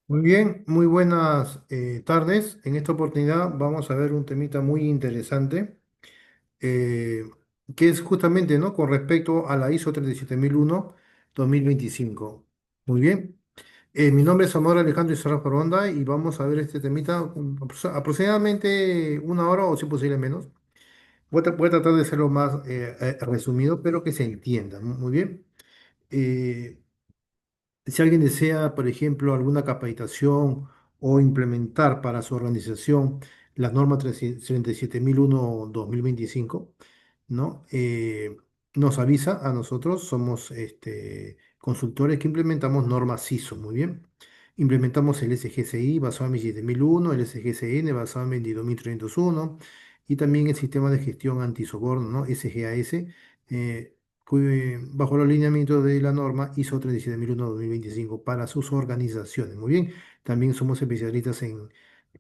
Muy bien, muy buenas tardes. En esta oportunidad vamos a ver un temita muy interesante, eh, que es justamente, ¿no?, con respecto a la ISO 37001-2025. Muy bien. Mi nombre es Amor Alejandro Isarra Ronda y vamos a ver este temita aproximadamente una hora o si posible menos. Voy a tratar de hacerlo más resumido, pero que se entienda. Muy bien. Eh, si alguien desea, por ejemplo, alguna capacitación o implementar para su organización la norma 37001-2025, ¿no? Nos avisa a nosotros, somos consultores que implementamos normas ISO, muy bien. Implementamos el SGCI basado en 27001, el SGCN basado en 22301 y también el sistema de gestión antisoborno, ¿no? SGAS, bajo los lineamientos de la norma ISO 37001-2025 para sus organizaciones. Muy bien, también somos especialistas en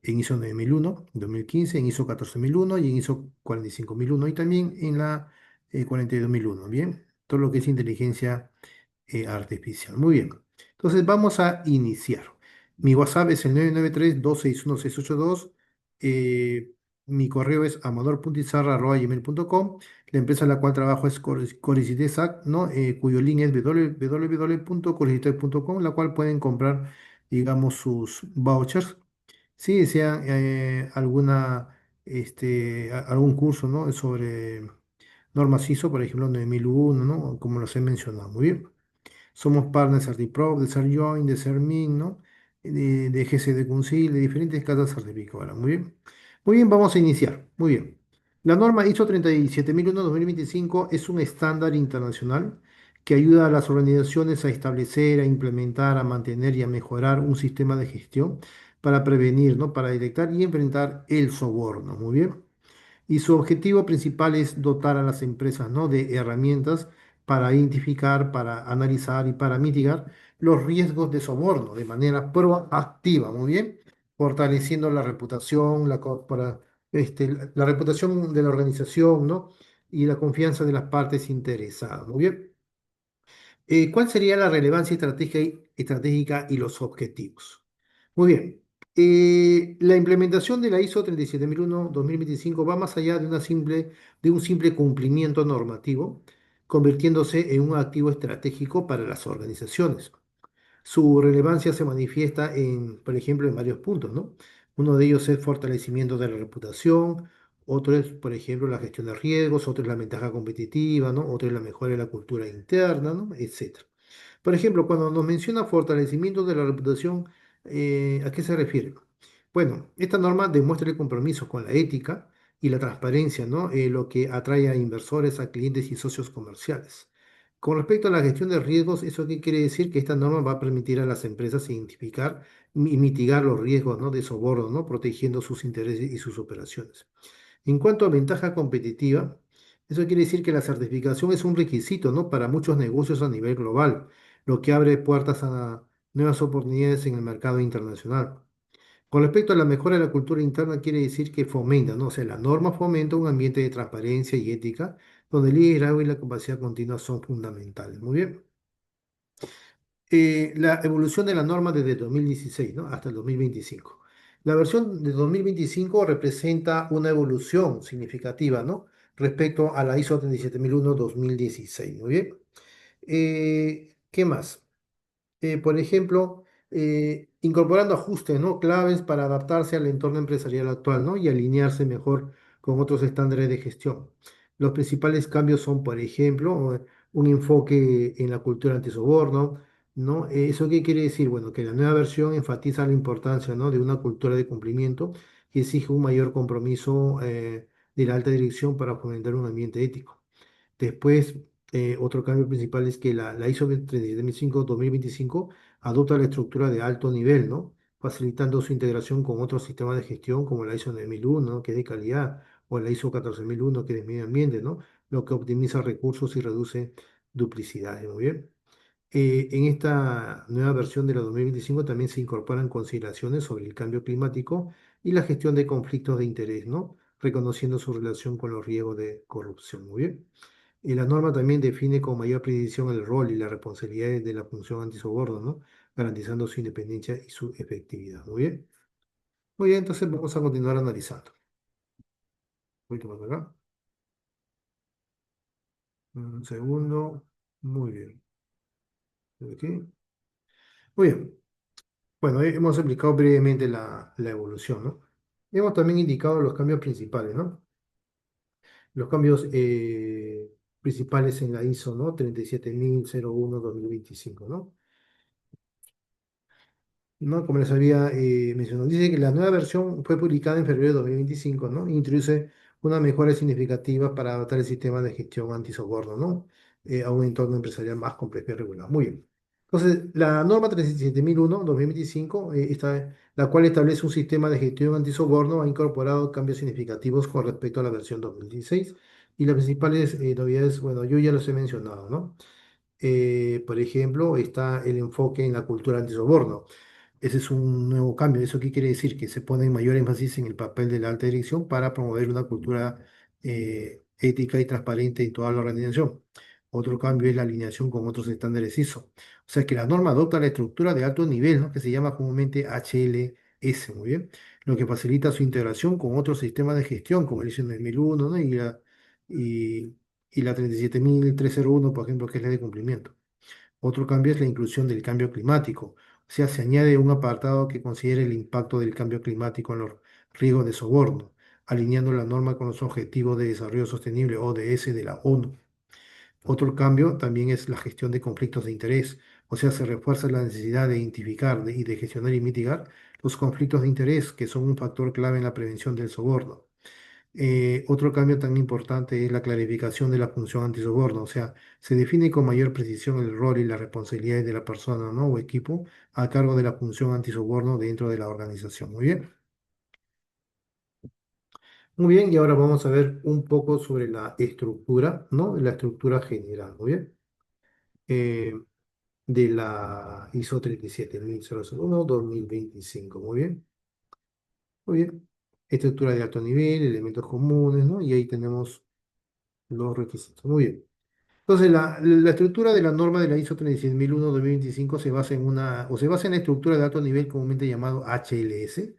ISO 9001, 2015, en ISO 14001 y en ISO 45001 y también en la 42001. Bien, todo lo que es inteligencia artificial. Muy bien, entonces vamos a iniciar. Mi WhatsApp es el 993-261-682. eh, Mi correo es amador.izarra@gmail.com. La empresa en la cual trabajo es Coricitesac, ¿no? Cuyo link es www.coricitec.com, la cual pueden comprar, digamos, sus vouchers. Si desean algún curso, ¿no?, sobre normas ISO, por ejemplo, 9001, ¿no?, como los he mencionado. Muy bien. Somos partners CertiPro, de CertJoin, de CertMin, ¿no? De GCD Council, de diferentes casas certificadoras. Muy bien. Muy bien, vamos a iniciar. Muy bien. La norma ISO 37001-2025 es un estándar internacional que ayuda a las organizaciones a establecer, a implementar, a mantener y a mejorar un sistema de gestión para prevenir, ¿no?, para detectar y enfrentar el soborno. Muy bien. Y su objetivo principal es dotar a las empresas, ¿no?, de herramientas para identificar, para analizar y para mitigar los riesgos de soborno de manera proactiva, muy bien, fortaleciendo la reputación, la reputación de la organización, ¿no?, y la confianza de las partes interesadas, muy bien. ¿Cuál sería la relevancia estratégica y los objetivos? Muy bien. La implementación de la ISO 37001-2025 va más allá de un simple cumplimiento normativo, convirtiéndose en un activo estratégico para las organizaciones. Su relevancia se manifiesta por ejemplo, en varios puntos, ¿no? Uno de ellos es fortalecimiento de la reputación, otro es, por ejemplo, la gestión de riesgos, otro es la ventaja competitiva, ¿no? Otro es la mejora de la cultura interna, ¿no?, etcétera. Por ejemplo, cuando nos menciona fortalecimiento de la reputación, ¿a qué se refiere? Bueno, esta norma demuestra el compromiso con la ética y la transparencia, ¿no? Lo que atrae a inversores, a clientes y socios comerciales. Con respecto a la gestión de riesgos, ¿eso qué quiere decir? Que esta norma va a permitir a las empresas identificar y mitigar los riesgos, ¿no?, de soborno, ¿no?, protegiendo sus intereses y sus operaciones. En cuanto a ventaja competitiva, eso quiere decir que la certificación es un requisito, ¿no?, para muchos negocios a nivel global, lo que abre puertas a nuevas oportunidades en el mercado internacional. Con respecto a la mejora de la cultura interna, quiere decir que fomenta, ¿no? O sea, la norma fomenta un ambiente de transparencia y ética, donde el liderazgo y la capacidad continua son fundamentales. Muy bien. La evolución de la norma desde 2016, ¿no?, hasta el 2025. La versión de 2025 representa una evolución significativa, ¿no?, respecto a la ISO 37001-2016. Muy bien. ¿Qué más? Por ejemplo, incorporando ajustes, ¿no?, claves para adaptarse al entorno empresarial actual, ¿no?, y alinearse mejor con otros estándares de gestión. Los principales cambios son, por ejemplo, un enfoque en la cultura antisoborno, ¿no? ¿Eso qué quiere decir? Bueno, que la nueva versión enfatiza la importancia, ¿no?, de una cultura de cumplimiento y exige un mayor compromiso de la alta dirección para fomentar un ambiente ético. Después, otro cambio principal es que la ISO 37005-2025 adopta la estructura de alto nivel, ¿no?, facilitando su integración con otros sistemas de gestión como la ISO 9001, ¿no?, que es de calidad, o la ISO 14001, que es de medio ambiente, ¿no?, lo que optimiza recursos y reduce duplicidades. Muy bien. En esta nueva versión de la 2025 también se incorporan consideraciones sobre el cambio climático y la gestión de conflictos de interés, ¿no?, reconociendo su relación con los riesgos de corrupción. Muy bien. Y la norma también define con mayor precisión el rol y las responsabilidades de la función antisoborno, ¿no? Garantizando su independencia y su efectividad. Muy bien. Muy bien, entonces vamos a continuar analizando. Voy a tomar acá. Un segundo. Muy bien. Aquí. Muy bien. Bueno, hemos explicado brevemente la evolución, ¿no? Hemos también indicado los cambios principales, ¿no? Los cambios principales en la ISO, ¿no? 37001-2025, ¿no? ¿No? Como les había mencionado, dice que la nueva versión fue publicada en febrero de 2025, ¿no? Introduce unas mejoras significativas para adaptar el sistema de gestión antisoborno, ¿no? A un entorno empresarial más complejo y regulado. Muy bien. Entonces, la norma 37001-2025, la cual establece un sistema de gestión antisoborno, ha incorporado cambios significativos con respecto a la versión 2016 y las principales novedades, bueno, yo ya los he mencionado, ¿no? Por ejemplo, está el enfoque en la cultura antisoborno. Ese es un nuevo cambio. ¿Eso qué quiere decir? Que se pone mayor énfasis en el papel de la alta dirección para promover una cultura ética y transparente en toda la organización. Otro cambio es la alineación con otros estándares ISO. O sea que la norma adopta la estructura de alto nivel, ¿no? Que se llama comúnmente HLS, muy bien, lo que facilita su integración con otros sistemas de gestión, como el ISO 9001, ¿no? Y, y la 37301, por ejemplo, que es la de cumplimiento. Otro cambio es la inclusión del cambio climático. O sea, se añade un apartado que considere el impacto del cambio climático en los riesgos de soborno, alineando la norma con los Objetivos de Desarrollo Sostenible, ODS, de la ONU. Otro cambio también es la gestión de conflictos de interés. O sea, se refuerza la necesidad de identificar y de gestionar y mitigar los conflictos de interés, que son un factor clave en la prevención del soborno. Otro cambio tan importante es la clarificación de la función antisoborno, o sea, se define con mayor precisión el rol y las responsabilidades de la persona, ¿no? O equipo a cargo de la función antisoborno dentro de la organización. Muy bien. Muy bien, y ahora vamos a ver un poco sobre la estructura, ¿no? La estructura general, muy bien. Eh, de la ISO 37001-2025, muy bien. Muy bien. Estructura de alto nivel, elementos comunes, ¿no? Y ahí tenemos los requisitos. Muy bien. Entonces, la estructura de la norma de la ISO 36001-2025 se basa se basa en la estructura de alto nivel comúnmente llamado HLS,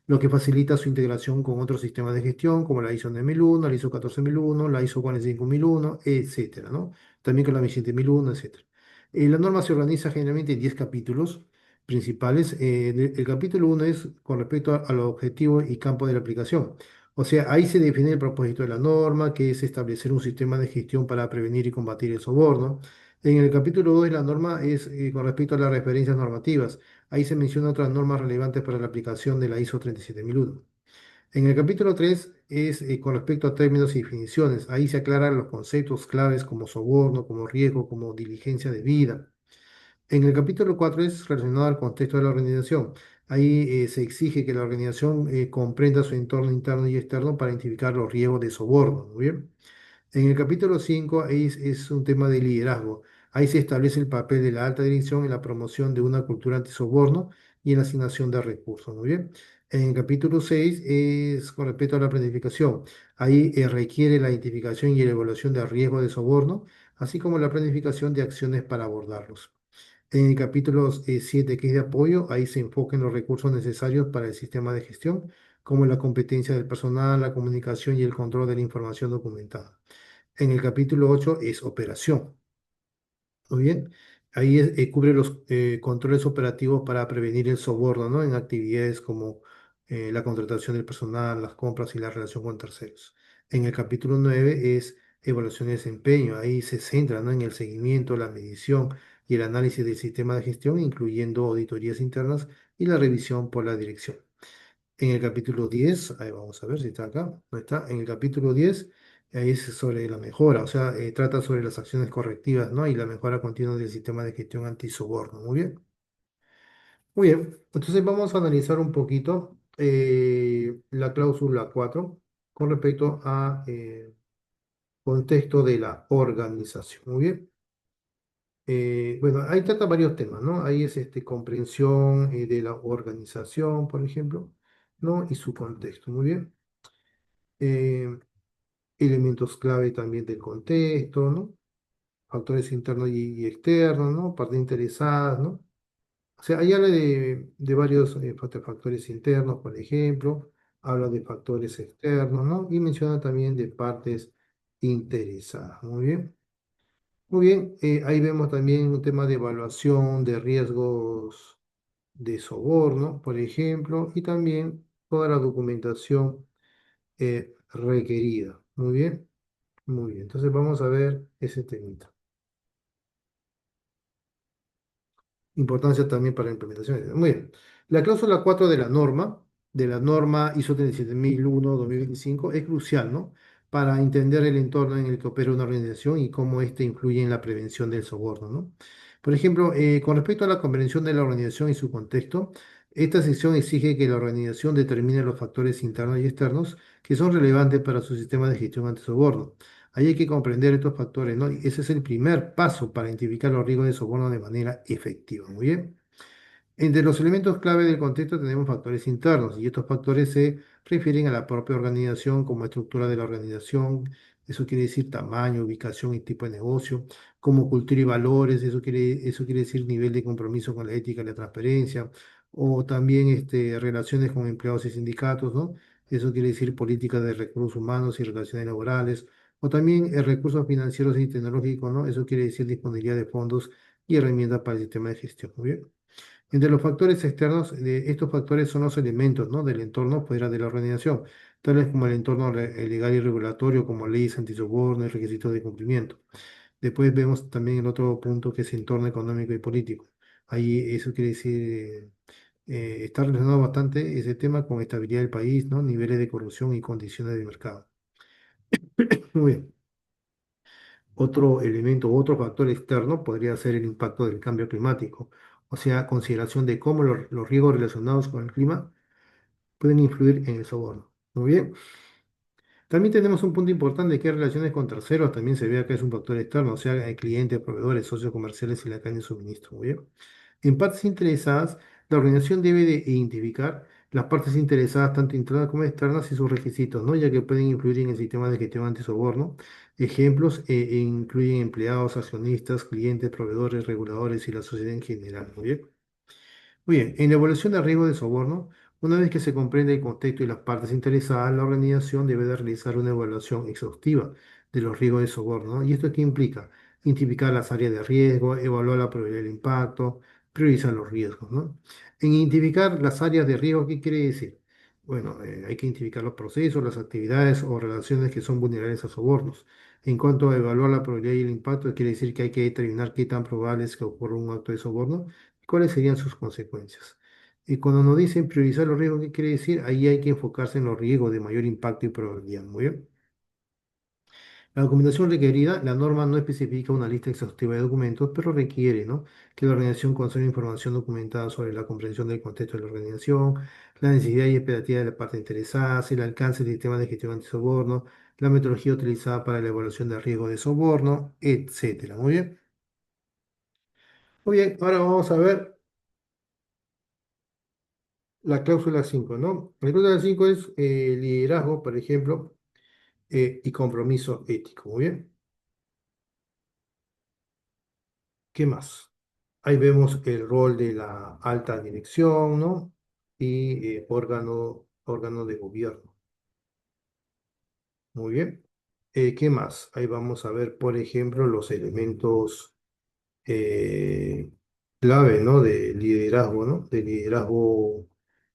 lo que facilita su integración con otros sistemas de gestión como la ISO 9001, la ISO 14001, la ISO 45001, etcétera, ¿no? También con la 27001, etcétera. La norma se organiza generalmente en 10 capítulos principales. El capítulo 1 es con respecto a los objetivos y campo de la aplicación. O sea, ahí se define el propósito de la norma, que es establecer un sistema de gestión para prevenir y combatir el soborno. En el capítulo 2 de la norma es con respecto a las referencias normativas. Ahí se mencionan otras normas relevantes para la aplicación de la ISO 37001. En el capítulo 3 es con respecto a términos y definiciones. Ahí se aclaran los conceptos claves como soborno, como riesgo, como diligencia debida. En el capítulo 4 es relacionado al contexto de la organización. Ahí se exige que la organización comprenda su entorno interno y externo para identificar los riesgos de soborno. Muy bien. En el capítulo 5 es un tema de liderazgo. Ahí se establece el papel de la alta dirección en la promoción de una cultura antisoborno y en la asignación de recursos. Muy bien. En el capítulo 6 es con respecto a la planificación. Ahí requiere la identificación y la evaluación de riesgos de soborno, así como la planificación de acciones para abordarlos. En el capítulo 7, que es de apoyo, ahí se enfoca en los recursos necesarios para el sistema de gestión, como la competencia del personal, la comunicación y el control de la información documentada. En el capítulo 8 es operación. Muy bien. Ahí cubre los controles operativos para prevenir el soborno, ¿no? En actividades como la contratación del personal, las compras y la relación con terceros. En el capítulo 9 es evaluación de desempeño. Ahí se centra, ¿no? En el seguimiento, la medición y el análisis del sistema de gestión, incluyendo auditorías internas y la revisión por la dirección. En el capítulo 10, ahí vamos a ver si está acá, no está, en el capítulo 10, ahí es sobre la mejora, o sea, trata sobre las acciones correctivas, ¿no? Y la mejora continua del sistema de gestión antisoborno. Muy bien, muy bien. Entonces vamos a analizar un poquito la cláusula 4 con respecto a contexto de la organización. Muy bien. Bueno, ahí trata varios temas, ¿no? Ahí es comprensión de la organización, por ejemplo, ¿no? Y su contexto. Muy bien. elementos clave también del contexto, ¿no? Factores internos y externos, ¿no? Partes interesadas, ¿no? O sea, ahí habla de varios factores internos, por ejemplo, habla de factores externos, ¿no? Y menciona también de partes interesadas. Muy bien. Muy bien, ahí vemos también un tema de evaluación de riesgos de soborno, por ejemplo, y también toda la documentación requerida. Muy bien, muy bien. Entonces vamos a ver ese temita. Importancia también para la implementación. Muy bien. La cláusula 4 de la norma ISO 37001-2025, es crucial, ¿no? Para entender el entorno en el que opera una organización y cómo éste influye en la prevención del soborno, ¿no? Por ejemplo, con respecto a la comprensión de la organización y su contexto, esta sección exige que la organización determine los factores internos y externos que son relevantes para su sistema de gestión anti-soborno. Ahí hay que comprender estos factores, ¿no? Y ese es el primer paso para identificar los riesgos de soborno de manera efectiva. Muy bien. Entre los elementos clave del contexto tenemos factores internos y estos factores se refieren a la propia organización como estructura de la organización, eso quiere decir tamaño, ubicación y tipo de negocio, como cultura y valores, eso quiere decir nivel de compromiso con la ética y la transparencia, o también relaciones con empleados y sindicatos, ¿no? Eso quiere decir política de recursos humanos y relaciones laborales, o también recursos financieros y tecnológicos, ¿no? Eso quiere decir disponibilidad de fondos y herramientas para el sistema de gestión. Muy bien. Entre los factores externos, estos factores son los elementos, ¿no? Del entorno fuera de la organización, tales como el entorno legal y regulatorio, como leyes antisoborno y requisitos de cumplimiento. Después vemos también el otro punto que es entorno económico y político. Ahí eso quiere decir, está relacionado bastante ese tema con estabilidad del país, ¿no? Niveles de corrupción y condiciones de mercado. Muy bien. Otro elemento, otro factor externo podría ser el impacto del cambio climático, o sea, consideración de cómo los riesgos relacionados con el clima pueden influir en el soborno. Muy bien. También tenemos un punto importante que es relaciones con terceros, también se ve acá es un factor externo, o sea, hay clientes, proveedores, socios comerciales y la cadena de suministro. Muy bien. En partes interesadas, la organización debe de identificar las partes interesadas, tanto internas como externas, y sus requisitos, ¿no? Ya que pueden influir en el sistema de gestión antisoborno. Ejemplos incluyen empleados, accionistas, clientes, proveedores, reguladores y la sociedad en general. Muy bien. Muy bien, en la evaluación de riesgo de soborno, una vez que se comprende el contexto y las partes interesadas, la organización debe de realizar una evaluación exhaustiva de los riesgos de soborno, ¿no? ¿Y esto qué implica? Identificar las áreas de riesgo, evaluar la probabilidad del impacto, priorizar los riesgos, ¿no? En identificar las áreas de riesgo, ¿qué quiere decir? Bueno, hay que identificar los procesos, las actividades o relaciones que son vulnerables a sobornos. En cuanto a evaluar la probabilidad y el impacto, quiere decir que hay que determinar qué tan probable es que ocurra un acto de soborno, cuáles serían sus consecuencias. Y cuando nos dicen priorizar los riesgos, ¿qué quiere decir? Ahí hay que enfocarse en los riesgos de mayor impacto y probabilidad. Muy bien. La documentación requerida, la norma no especifica una lista exhaustiva de documentos, pero requiere, ¿no? Que la organización conserve información documentada sobre la comprensión del contexto de la organización, la necesidad y expectativa de la parte interesada, el alcance del sistema de gestión antisoborno, la metodología utilizada para la evaluación del riesgo de soborno, etcétera. Muy bien. Muy bien, ahora vamos a ver la cláusula 5, ¿no? La cláusula 5 es liderazgo, por ejemplo, y compromiso ético. Muy bien. ¿Qué más? Ahí vemos el rol de la alta dirección, ¿no? Y órgano de gobierno. Muy bien. ¿Qué más? Ahí vamos a ver, por ejemplo, los elementos eh, clave, ¿no? De liderazgo, ¿no? De liderazgo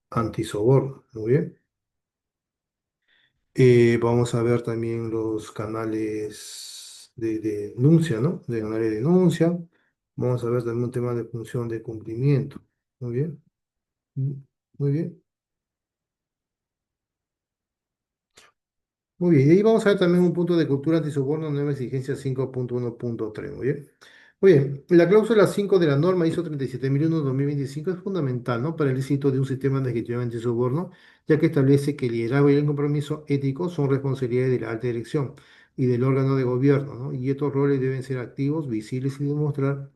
antisoborno. Muy bien. Vamos a ver también los canales de denuncia, ¿no? De canales de denuncia. Vamos a ver también un tema de función de cumplimiento. Muy bien. Mm, muy bien. Muy bien. Y ahí vamos a ver también un punto de cultura antisoborno, nueva exigencia 5.1.3. Muy bien. Muy bien. La cláusula 5 de la norma ISO 37001-2025 es fundamental, ¿no? Para el éxito de un sistema de gestión antisoborno, ya que establece que el liderazgo y el compromiso ético son responsabilidades de la alta dirección y del órgano de gobierno, ¿no? Y estos roles deben ser activos, visibles y demostrar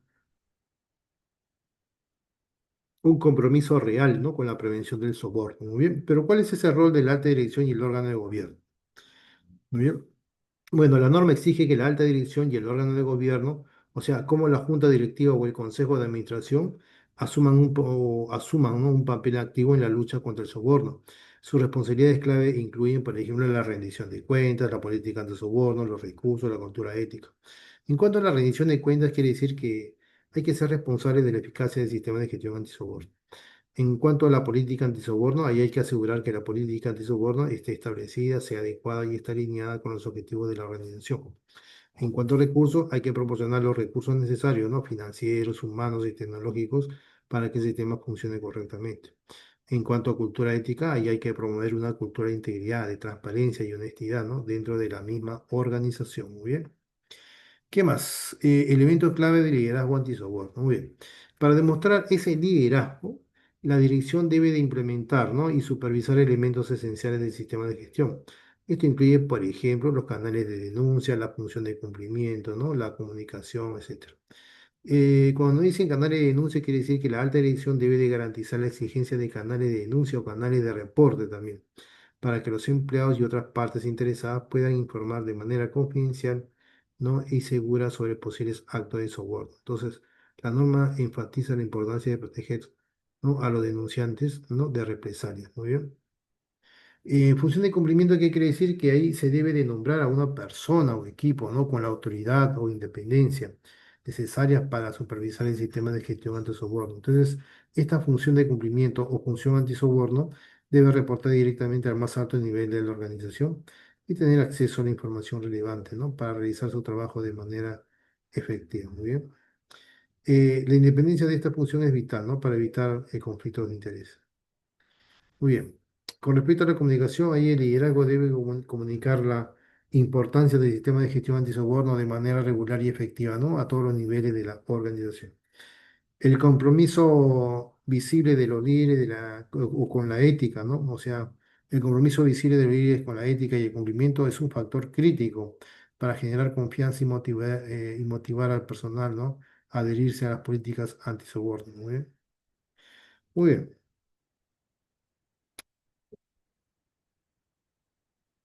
un compromiso real, ¿no? Con la prevención del soborno. Muy bien. Pero ¿cuál es ese rol de la alta dirección y el órgano de gobierno? Muy bien. Bueno, la norma exige que la alta dirección y el órgano de gobierno, o sea, como la junta directiva o el consejo de administración, asuman, ¿no?, un papel activo en la lucha contra el soborno. Sus responsabilidades clave incluyen, por ejemplo, la rendición de cuentas, la política anti-soborno, los recursos, la cultura ética. En cuanto a la rendición de cuentas, quiere decir que hay que ser responsable de la eficacia del sistema de gestión antisoborno. En cuanto a la política antisoborno, ahí hay que asegurar que la política antisoborno esté establecida, sea adecuada y esté alineada con los objetivos de la organización. En cuanto a recursos, hay que proporcionar los recursos necesarios, ¿no?, financieros, humanos y tecnológicos, para que el sistema funcione correctamente. En cuanto a cultura ética, ahí hay que promover una cultura de integridad, de transparencia y honestidad, ¿no?, dentro de la misma organización. Muy bien. ¿Qué más? Elementos clave de liderazgo antisoborno. Muy bien. Para demostrar ese liderazgo, la dirección debe de implementar, ¿no?, y supervisar elementos esenciales del sistema de gestión. Esto incluye, por ejemplo, los canales de denuncia, la función de cumplimiento, ¿no?, la comunicación, etcétera. Cuando dicen canales de denuncia, quiere decir que la alta dirección debe de garantizar la exigencia de canales de denuncia o canales de reporte también, para que los empleados y otras partes interesadas puedan informar de manera confidencial, ¿no?, y segura sobre posibles actos de soborno. Entonces, la norma enfatiza la importancia de proteger, ¿no?, a los denunciantes, ¿no?, de represalias. Muy bien. Función de cumplimiento, ¿qué quiere decir? Que ahí se debe de nombrar a una persona o equipo, ¿no?, con la autoridad o independencia necesarias para supervisar el sistema de gestión antisoborno. Entonces, esta función de cumplimiento o función antisoborno debe reportar directamente al más alto nivel de la organización y tener acceso a la información relevante, ¿no?, para realizar su trabajo de manera efectiva. Muy bien. La independencia de esta función es vital, ¿no?, para evitar conflictos de interés. Muy bien. Con respecto a la comunicación, ahí el liderazgo debe comunicar la importancia del sistema de gestión antisoborno de manera regular y efectiva, ¿no?, a todos los niveles de la organización. El compromiso visible de los líderes o con la ética, ¿no? O sea, el compromiso visible de los líderes con la ética y el cumplimiento es un factor crítico para generar confianza y motivar al personal, ¿no?, a adherirse a las políticas antisoborno. Muy bien. Muy bien.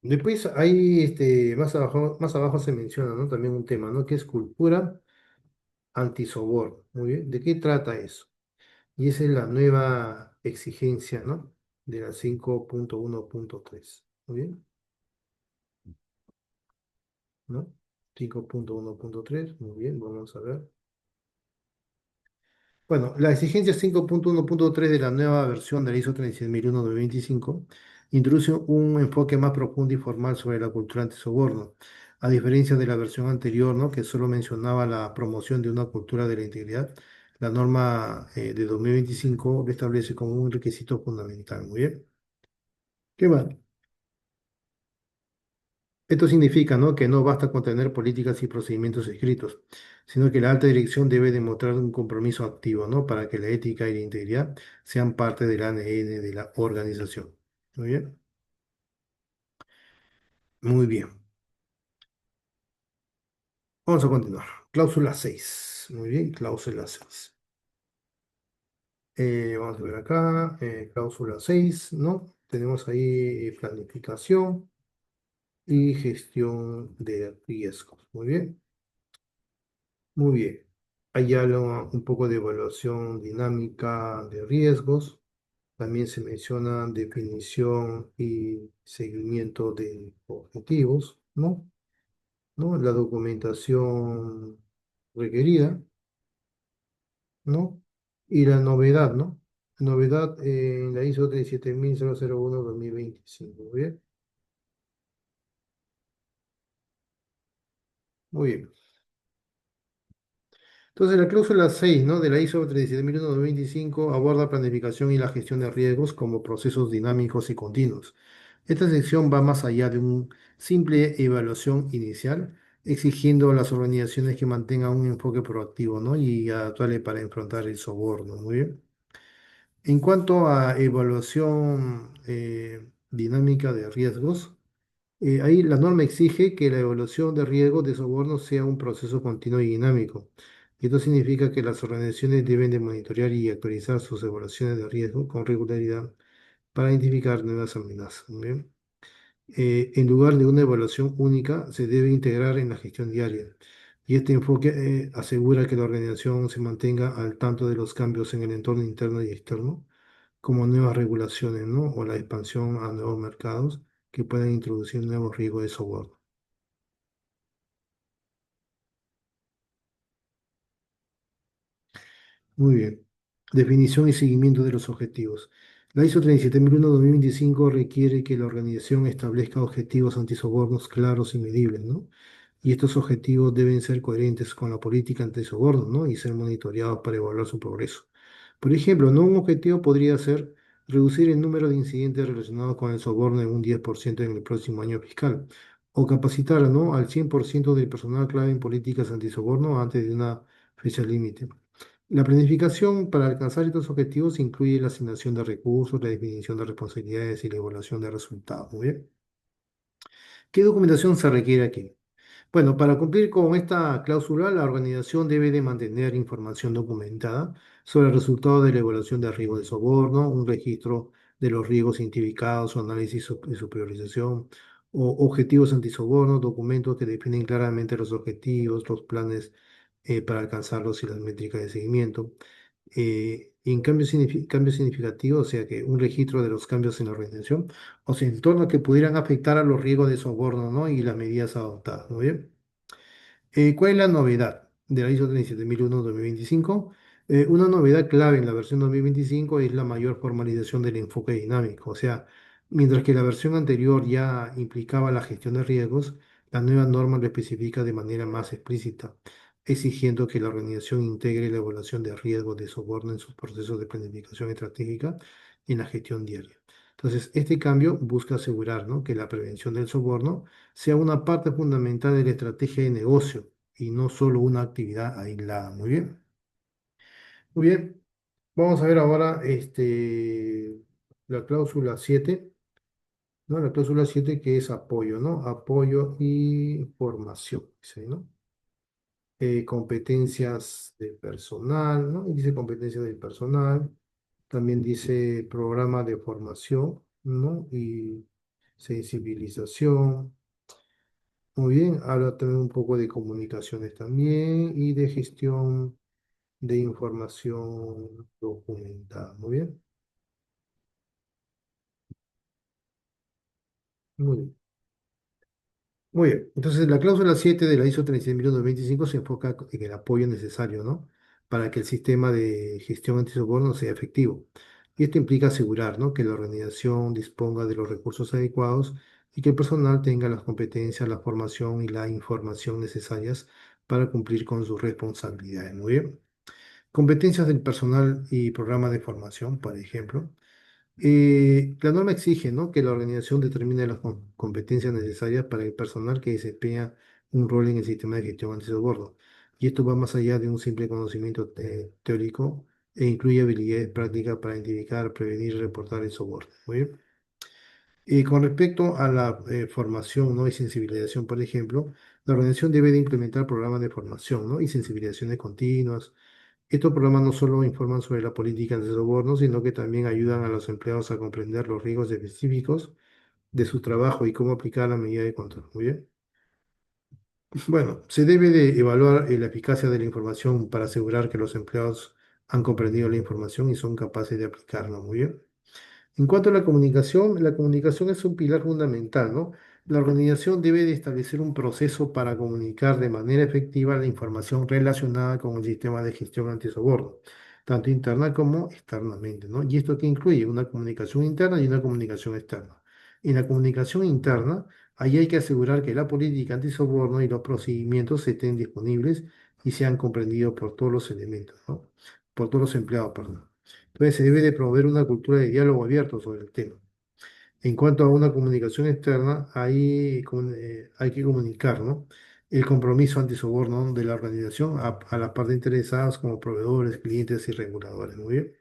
Después ahí, más abajo se menciona, ¿no?, también un tema, ¿no?, que es cultura antisoborno. Muy bien. ¿De qué trata eso? Y esa es la nueva exigencia, ¿no?, de la 5.1.3. Muy bien, ¿no? 5.1.3. Muy bien, vamos a ver. Bueno, la exigencia 5.1.3 de la nueva versión de la ISO 37001-2025 introduce un enfoque más profundo y formal sobre la cultura antisoborno, a diferencia de la versión anterior, ¿no?, que solo mencionaba la promoción de una cultura de la integridad. La norma de 2025 lo establece como un requisito fundamental. Muy bien. ¿Qué más? Esto significa, ¿no?, que no basta con tener políticas y procedimientos escritos, sino que la alta dirección debe demostrar un compromiso activo, ¿no?, para que la ética y la integridad sean parte del ADN de la organización. Muy bien, muy bien. Vamos a continuar. Cláusula 6. Muy bien, cláusula 6. Vamos a ver acá, cláusula 6, ¿no? Tenemos ahí planificación y gestión de riesgos. Muy bien. Muy bien. Hay algo, un poco de evaluación dinámica de riesgos. También se menciona definición y seguimiento de objetivos, ¿no? ¿No? La documentación requerida, ¿no? Y la novedad, ¿no? Novedad en la ISO 37001-2025. Muy bien. Muy bien. Entonces, la cláusula 6, ¿no?, de la ISO 37001-2025 aborda planificación y la gestión de riesgos como procesos dinámicos y continuos. Esta sección va más allá de una simple evaluación inicial, exigiendo a las organizaciones que mantengan un enfoque proactivo, ¿no?, y adaptable para enfrentar el soborno. Muy bien. En cuanto a evaluación dinámica de riesgos, ahí la norma exige que la evaluación de riesgos de soborno sea un proceso continuo y dinámico. Esto significa que las organizaciones deben de monitorear y actualizar sus evaluaciones de riesgo con regularidad para identificar nuevas amenazas. ¿Bien? En lugar de una evaluación única, se debe integrar en la gestión diaria. Y este enfoque asegura que la organización se mantenga al tanto de los cambios en el entorno interno y externo, como nuevas regulaciones, ¿no? O la expansión a nuevos mercados que puedan introducir nuevos riesgos de software. Muy bien. Definición y seguimiento de los objetivos. La ISO 37001-2025 requiere que la organización establezca objetivos antisobornos claros y medibles, ¿no? Y estos objetivos deben ser coherentes con la política antisoborno, ¿no? Y ser monitoreados para evaluar su progreso. Por ejemplo, ¿no? Un objetivo podría ser reducir el número de incidentes relacionados con el soborno en un 10% en el próximo año fiscal, o capacitar, ¿no? al 100% del personal clave en políticas antisoborno antes de una fecha límite. La planificación para alcanzar estos objetivos incluye la asignación de recursos, la definición de responsabilidades y la evaluación de resultados. Muy bien. ¿Qué documentación se requiere aquí? Bueno, para cumplir con esta cláusula, la organización debe de mantener información documentada sobre el resultado de la evaluación de riesgo de soborno, un registro de los riesgos identificados, su análisis y su priorización, o objetivos antisoborno, documentos que definen claramente los objetivos, los planes para alcanzarlos y las métricas de seguimiento. En cambios significativos, o sea que un registro de los cambios en la organización, o sea, en torno a que pudieran afectar a los riesgos de soborno, ¿no? Y las medidas adoptadas, ¿muy bien? ¿Cuál es la novedad de la ISO 27001-2025? Una novedad clave en la versión 2025 es la mayor formalización del enfoque dinámico. O sea, mientras que la versión anterior ya implicaba la gestión de riesgos, la nueva norma lo especifica de manera más explícita, exigiendo que la organización integre la evaluación de riesgos de soborno en sus procesos de planificación estratégica y en la gestión diaria. Entonces, este cambio busca asegurar, ¿no? que la prevención del soborno sea una parte fundamental de la estrategia de negocio y no solo una actividad aislada. Muy bien. Muy bien. Vamos a ver ahora la cláusula 7, ¿no? La cláusula 7 que es apoyo, ¿no? Apoyo y formación, dice, ¿no? Competencias de personal, ¿no? Y dice competencias del personal. También dice programa de formación, ¿no? Y sensibilización. Muy bien, habla también un poco de comunicaciones también y de gestión de información documentada. Muy bien, muy bien. Muy bien, entonces la cláusula 7 de la ISO 37025 se enfoca en el apoyo necesario, ¿no? Para que el sistema de gestión antisoborno sea efectivo. Y esto implica asegurar, ¿no? que la organización disponga de los recursos adecuados y que el personal tenga las competencias, la formación y la información necesarias para cumplir con sus responsabilidades. Muy bien. Competencias del personal y programas de formación, por ejemplo. La norma exige, ¿no? que la organización determine las competencias necesarias para el personal que desempeña un rol en el sistema de gestión antisoborno. Y esto va más allá de un simple conocimiento teórico e incluye habilidades prácticas para identificar, prevenir y reportar el soborno. Muy bien. Y con respecto a la formación, ¿no? y sensibilización, por ejemplo, la organización debe de implementar programas de formación, ¿no? y sensibilizaciones continuas. Estos programas no solo informan sobre la política de soborno, sino que también ayudan a los empleados a comprender los riesgos específicos de su trabajo y cómo aplicar la medida de control. Muy bien. Bueno, se debe de evaluar la eficacia de la información para asegurar que los empleados han comprendido la información y son capaces de aplicarla. Muy bien. En cuanto a la comunicación es un pilar fundamental, ¿no? La organización debe de establecer un proceso para comunicar de manera efectiva la información relacionada con el sistema de gestión antisoborno, tanto interna como externamente, ¿no? Y esto que incluye una comunicación interna y una comunicación externa. En la comunicación interna, ahí hay que asegurar que la política antisoborno y los procedimientos estén disponibles y sean comprendidos por todos los elementos, ¿no? Por todos los empleados, perdón. Entonces se debe de promover una cultura de diálogo abierto sobre el tema. En cuanto a una comunicación externa, hay que comunicar, ¿no? el compromiso antisoborno de la organización a las partes interesadas como proveedores, clientes y reguladores. Muy bien.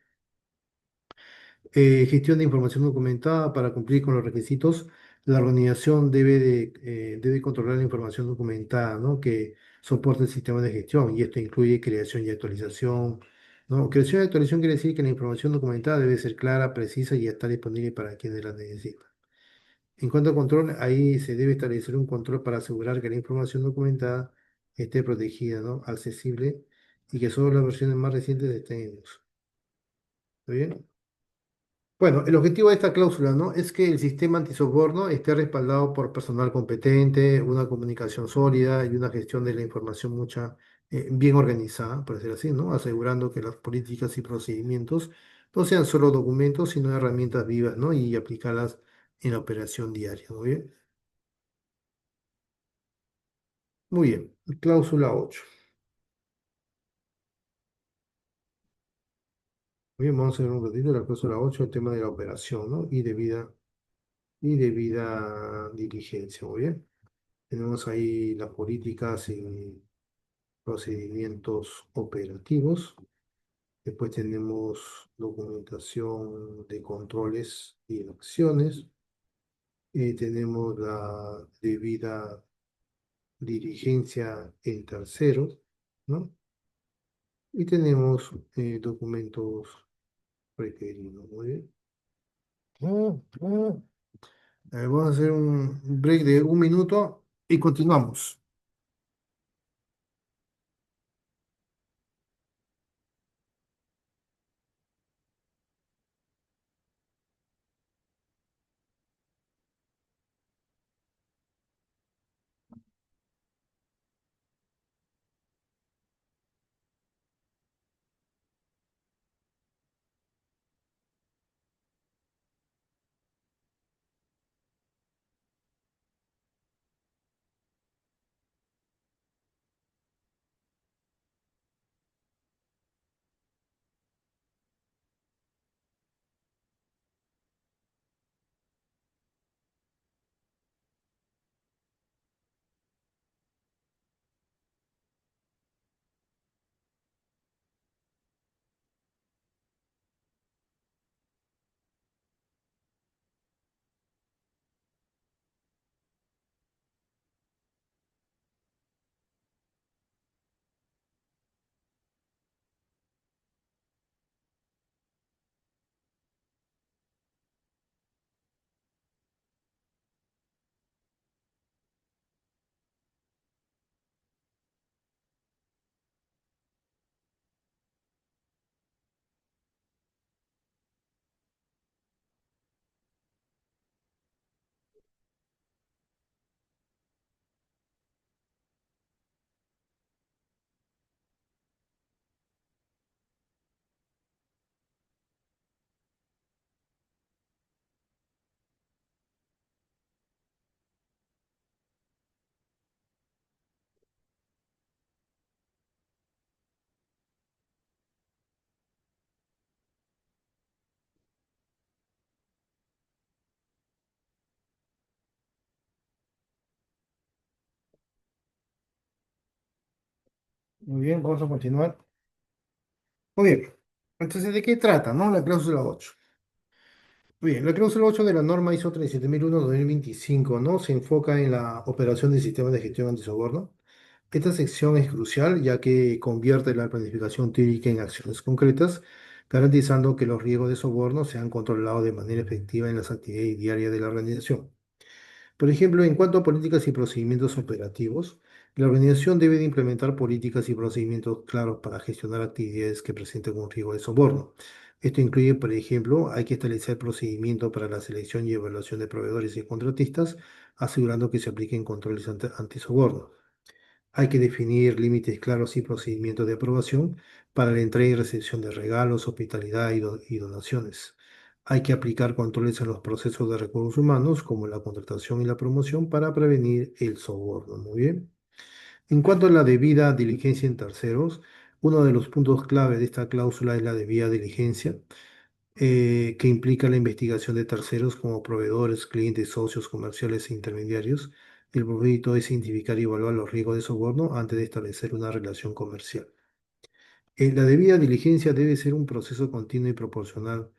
Gestión de información documentada para cumplir con los requisitos. La organización debe controlar la información documentada, ¿no? que soporte el sistema de gestión y esto incluye creación y actualización. ¿No? Creación y actualización quiere decir que la información documentada debe ser clara, precisa y estar disponible para quienes la necesitan. En cuanto a control, ahí se debe establecer un control para asegurar que la información documentada esté protegida, ¿no? Accesible y que solo las versiones más recientes estén en uso. ¿Está bien? Bueno, el objetivo de esta cláusula, ¿no? Es que el sistema antisoborno esté respaldado por personal competente, una comunicación sólida y una gestión de la información bien organizada, por decir así, ¿no? Asegurando que las políticas y procedimientos no sean solo documentos, sino herramientas vivas, ¿no? Y aplicarlas en la operación diaria. Muy bien. Muy bien. Cláusula 8. Muy bien, vamos a ver un ratito la cláusula 8, el tema de la operación, ¿no? Y debida diligencia. Muy bien. Tenemos ahí las políticas y procedimientos operativos. Después tenemos documentación de controles y acciones. Tenemos la debida diligencia en terceros, ¿no? Y tenemos documentos requeridos. Muy bien. Vamos a hacer un break de un minuto y continuamos. Muy bien, vamos a continuar. Muy bien. Entonces, ¿de qué trata, no? La cláusula 8. Muy bien, la cláusula 8 de la norma ISO 37001-2025, ¿no? Se enfoca en la operación del sistema de gestión antisoborno. Esta sección es crucial ya que convierte la planificación teórica en acciones concretas, garantizando que los riesgos de soborno sean controlados de manera efectiva en las actividades diarias de la organización. Por ejemplo, en cuanto a políticas y procedimientos operativos, la organización debe de implementar políticas y procedimientos claros para gestionar actividades que presenten un riesgo de soborno. Esto incluye, por ejemplo, hay que establecer procedimientos para la selección y evaluación de proveedores y contratistas, asegurando que se apliquen controles antisoborno. Hay que definir límites claros y procedimientos de aprobación para la entrega y recepción de regalos, hospitalidad y donaciones. Hay que aplicar controles en los procesos de recursos humanos, como la contratación y la promoción, para prevenir el soborno. Muy bien. En cuanto a la debida diligencia en terceros, uno de los puntos clave de esta cláusula es la debida diligencia, que implica la investigación de terceros como proveedores, clientes, socios comerciales e intermediarios. El propósito es identificar y evaluar los riesgos de soborno antes de establecer una relación comercial. La debida diligencia debe ser un proceso continuo y proporcional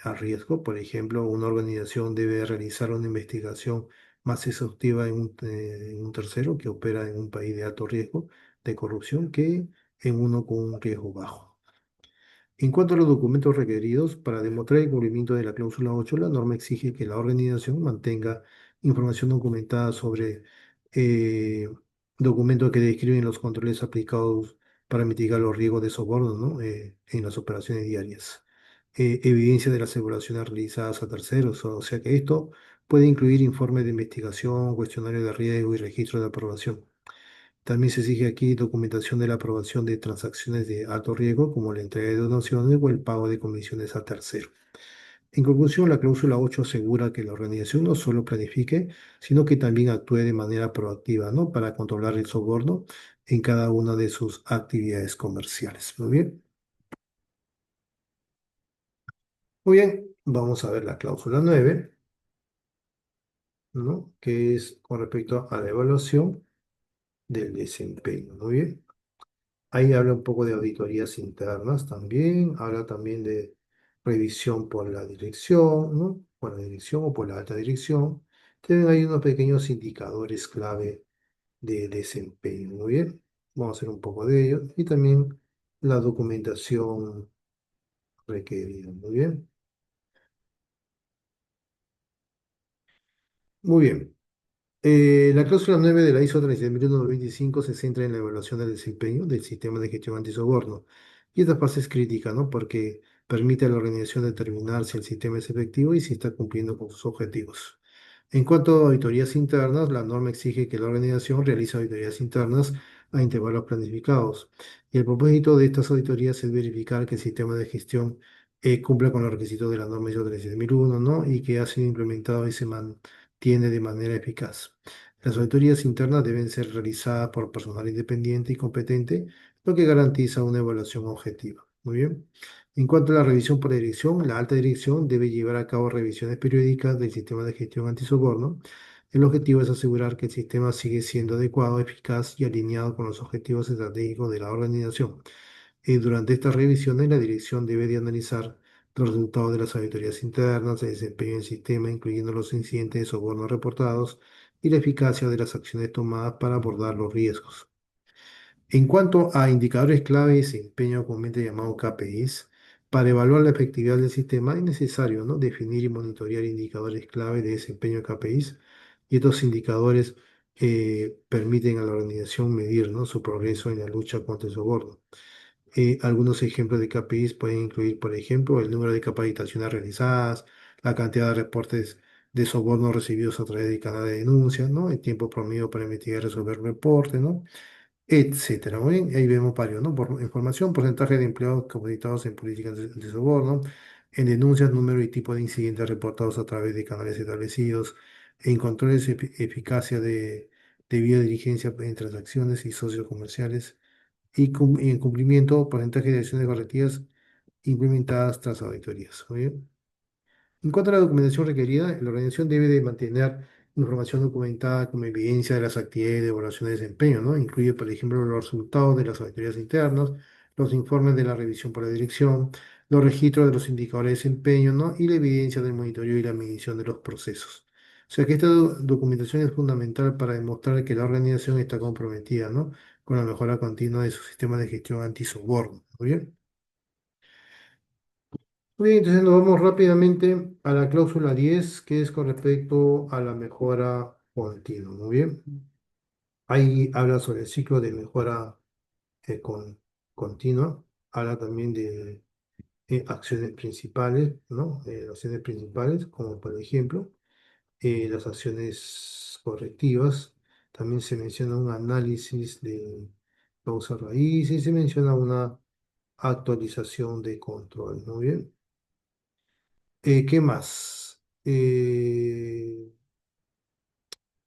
a riesgo. Por ejemplo, una organización debe realizar una investigación más exhaustiva en un tercero que opera en un país de alto riesgo de corrupción que en uno con un riesgo bajo. En cuanto a los documentos requeridos, para demostrar el cumplimiento de la cláusula 8, la norma exige que la organización mantenga información documentada sobre eh, documentos que describen los controles aplicados para mitigar los riesgos de soborno, ¿no? En las operaciones diarias. Evidencia de las evaluaciones realizadas a terceros, o sea que esto puede incluir informes de investigación, cuestionarios de riesgo y registro de aprobación. También se exige aquí documentación de la aprobación de transacciones de alto riesgo, como la entrega de donaciones o el pago de comisiones a terceros. En conclusión, la cláusula 8 asegura que la organización no solo planifique, sino que también actúe de manera proactiva, ¿no? Para controlar el soborno en cada una de sus actividades comerciales. Muy bien. Muy bien, vamos a ver la cláusula 9, ¿no? Que es con respecto a la evaluación del desempeño. Muy bien. Ahí habla un poco de auditorías internas también, habla también de revisión por la dirección, ¿no? Por la dirección o por la alta dirección. Tienen ahí unos pequeños indicadores clave de desempeño. Muy bien, vamos a hacer un poco de ello. Y también la documentación requerida. Muy bien. Muy bien. La cláusula 9 de la ISO 37001-2025 se centra en la evaluación del desempeño del sistema de gestión antisoborno. Y esta fase es crítica, ¿no? Porque permite a la organización determinar si el sistema es efectivo y si está cumpliendo con sus objetivos. En cuanto a auditorías internas, la norma exige que la organización realice auditorías internas a intervalos planificados. Y el propósito de estas auditorías es verificar que el sistema de gestión cumpla con los requisitos de la norma ISO 37001, ¿no? Y que ha sido implementado y se mantiene de manera eficaz. Las auditorías internas deben ser realizadas por personal independiente y competente, lo que garantiza una evaluación objetiva. Muy bien. En cuanto a la revisión por dirección, la alta dirección debe llevar a cabo revisiones periódicas del sistema de gestión antisoborno. El objetivo es asegurar que el sistema sigue siendo adecuado, eficaz y alineado con los objetivos estratégicos de la organización. Durante estas revisiones, la dirección debe de analizar los resultados de las auditorías internas, el desempeño del sistema, incluyendo los incidentes de soborno reportados y la eficacia de las acciones tomadas para abordar los riesgos. En cuanto a indicadores clave de desempeño, comúnmente llamados KPIs, para evaluar la efectividad del sistema es necesario, ¿no? Definir y monitorear indicadores clave de desempeño KPIs, y estos indicadores permiten a la organización medir, ¿no? Su progreso en la lucha contra el soborno. Algunos ejemplos de KPIs pueden incluir, por ejemplo, el número de capacitaciones realizadas, la cantidad de reportes de soborno recibidos a través de canal de denuncia, ¿no? El tiempo promedio para investigar y resolver reportes, ¿no? Etcétera. Muy bien, ahí vemos varios, ¿no? Por información, porcentaje de empleados capacitados en políticas de soborno, en denuncias, número y tipo de incidentes reportados a través de canales establecidos, en controles, eficacia de biodiligencia en transacciones y socios comerciales, y en cumplimiento, porcentaje de acciones correctivas implementadas tras auditorías. Muy bien. En cuanto a la documentación requerida, la organización debe de mantener información documentada como evidencia de las actividades de evaluación de desempeño, ¿no? Incluye, por ejemplo, los resultados de las auditorías internas, los informes de la revisión por la dirección, los registros de los indicadores de desempeño, ¿no? Y la evidencia del monitoreo y la medición de los procesos. O sea que esta documentación es fundamental para demostrar que la organización está comprometida, ¿no? Con la mejora continua de su sistema de gestión antisoborno. Muy bien. Muy bien, entonces nos vamos rápidamente a la cláusula 10, que es con respecto a la mejora continua. Muy bien. Ahí habla sobre el ciclo de mejora continua. Habla también de acciones principales, ¿no? Acciones principales, como por ejemplo las acciones correctivas. También se menciona un análisis de causa raíz y se menciona una actualización de control. Muy bien. ¿Qué más?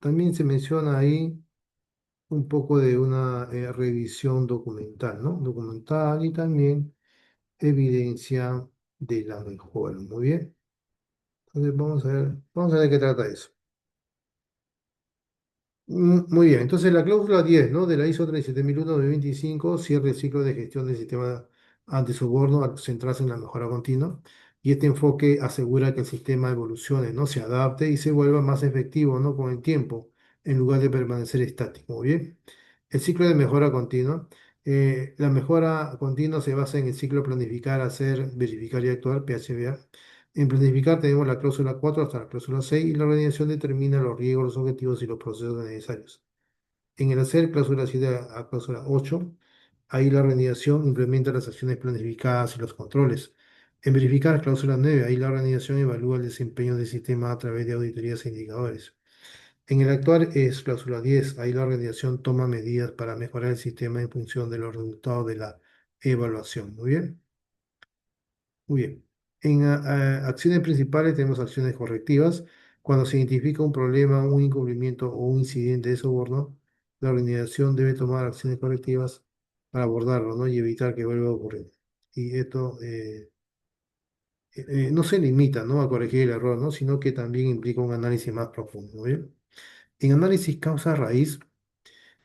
También se menciona ahí un poco de una revisión documental, ¿no? Documental y también evidencia de la mejora. Muy bien. Entonces vamos a ver qué trata eso. Muy bien, entonces la cláusula 10, ¿no? De la ISO 37001-2025 cierra el ciclo de gestión del sistema antisoborno al centrarse en la mejora continua, y este enfoque asegura que el sistema evolucione, ¿no? Se adapte y se vuelva más efectivo, ¿no? Con el tiempo, en lugar de permanecer estático. Muy bien. El ciclo de mejora continua La mejora continua se basa en el ciclo planificar, hacer, verificar y actuar, PHVA. En planificar tenemos la cláusula 4 hasta la cláusula 6 y la organización determina los riesgos, los objetivos y los procesos necesarios. En el hacer, cláusula 7 a cláusula 8, ahí la organización implementa las acciones planificadas y los controles. En verificar, cláusula 9, ahí la organización evalúa el desempeño del sistema a través de auditorías e indicadores. En el actuar es cláusula 10, ahí la organización toma medidas para mejorar el sistema en función de los resultados de la evaluación. Muy bien, muy bien. En acciones principales tenemos acciones correctivas. Cuando se identifica un problema, un incumplimiento o un incidente de soborno, la organización debe tomar acciones correctivas para abordarlo, ¿no? Y evitar que vuelva a ocurrir. Y esto no se limita, ¿no? A corregir el error, ¿no? Sino que también implica un análisis más profundo. Muy bien. En análisis causa-raíz,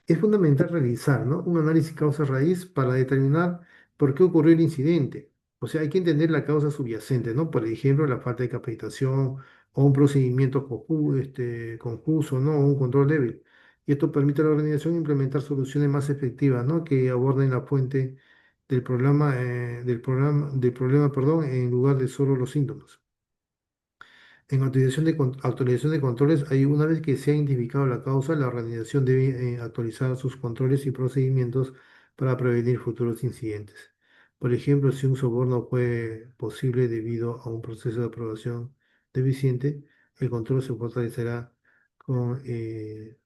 es fundamental realizar, ¿no? Un análisis causa-raíz para determinar por qué ocurrió el incidente. O sea, hay que entender la causa subyacente, ¿no? Por ejemplo, la falta de capacitación o un procedimiento confuso, ¿no? O un control débil. Y esto permite a la organización implementar soluciones más efectivas, ¿no? Que aborden la fuente del problema, perdón, en lugar de solo los síntomas. En actualización de controles, hay una vez que se ha identificado la causa, la organización debe actualizar sus controles y procedimientos para prevenir futuros incidentes. Por ejemplo, si un soborno fue posible debido a un proceso de aprobación deficiente, el control se fortalecerá con, eh,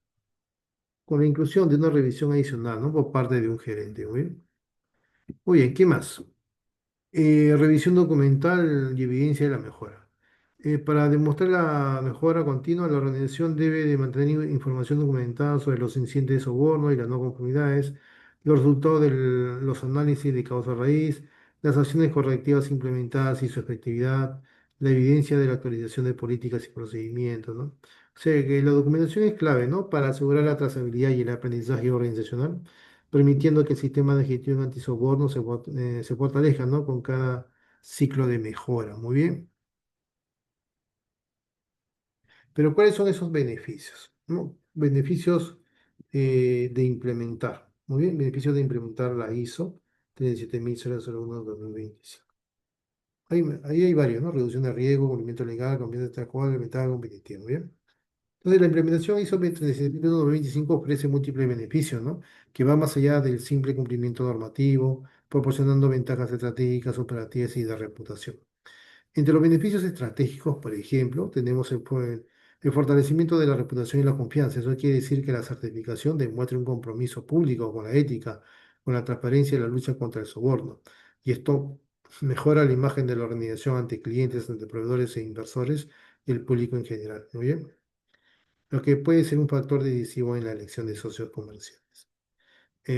con la inclusión de una revisión adicional, ¿no? Por parte de un gerente. ¿Muy bien? Muy bien, ¿qué más? Revisión documental y evidencia de la mejora. Para demostrar la mejora continua, la organización debe de mantener información documentada sobre los incidentes de soborno y las no conformidades, los resultados de los análisis de causa raíz, las acciones correctivas implementadas y su efectividad, la evidencia de la actualización de políticas y procedimientos, ¿no? O sea que la documentación es clave, ¿no? Para asegurar la trazabilidad y el aprendizaje organizacional, permitiendo que el sistema de gestión antisoborno se fortalezca, ¿no? Con cada ciclo de mejora. Muy bien. Pero ¿cuáles son esos beneficios? ¿No? Beneficios de implementar. Muy bien, beneficios de implementar la ISO 37001-2025. Ahí hay varios, ¿no? Reducción de riesgo, cumplimiento legal, cumplimiento extracual, ventaja competitiva. Muy bien. Entonces, la implementación ISO 27025 ofrece múltiples beneficios, ¿no? Que va más allá del simple cumplimiento normativo, proporcionando ventajas estratégicas, operativas y de reputación. Entre los beneficios estratégicos, por ejemplo, tenemos el fortalecimiento de la reputación y la confianza. Eso quiere decir que la certificación demuestra un compromiso público con la ética, con la transparencia y la lucha contra el soborno. Y esto mejora la imagen de la organización ante clientes, ante proveedores e inversores y el público en general. ¿Muy bien? Lo que puede ser un factor decisivo en la elección de socios comerciales.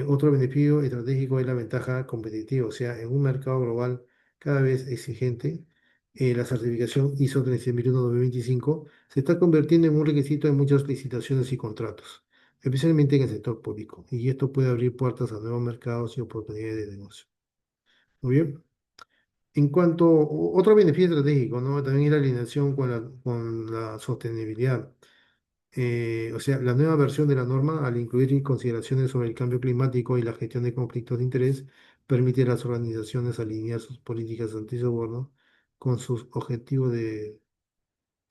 Otro beneficio estratégico es la ventaja competitiva, o sea, en un mercado global cada vez exigente, la certificación ISO 13001-2025 se está convirtiendo en un requisito en muchas licitaciones y contratos, especialmente en el sector público, y esto puede abrir puertas a nuevos mercados y oportunidades de negocio. Muy bien. Otro beneficio estratégico, ¿no? También es la alineación con la sostenibilidad. O sea, la nueva versión de la norma, al incluir consideraciones sobre el cambio climático y la gestión de conflictos de interés, permite a las organizaciones alinear sus políticas antisoborno con sus objetivos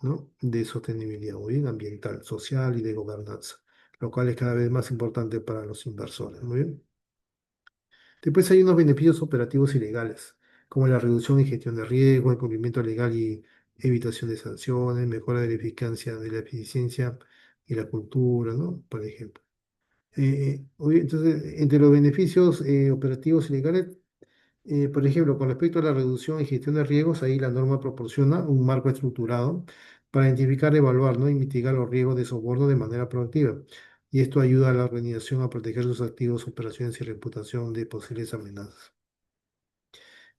¿no? de sostenibilidad, muy bien, ambiental, social y de gobernanza, lo cual es cada vez más importante para los inversores. Muy bien. Después hay unos beneficios operativos y legales, como la reducción y gestión de riesgo, el cumplimiento legal y evitación de sanciones, mejora de la eficacia, de la eficiencia y la cultura, ¿no? Por ejemplo. Entonces, entre los beneficios operativos y legales, por ejemplo, con respecto a la reducción y gestión de riesgos, ahí la norma proporciona un marco estructurado para identificar, evaluar, ¿no? y mitigar los riesgos de soborno de manera proactiva. Y esto ayuda a la organización a proteger sus activos, operaciones y reputación de posibles amenazas.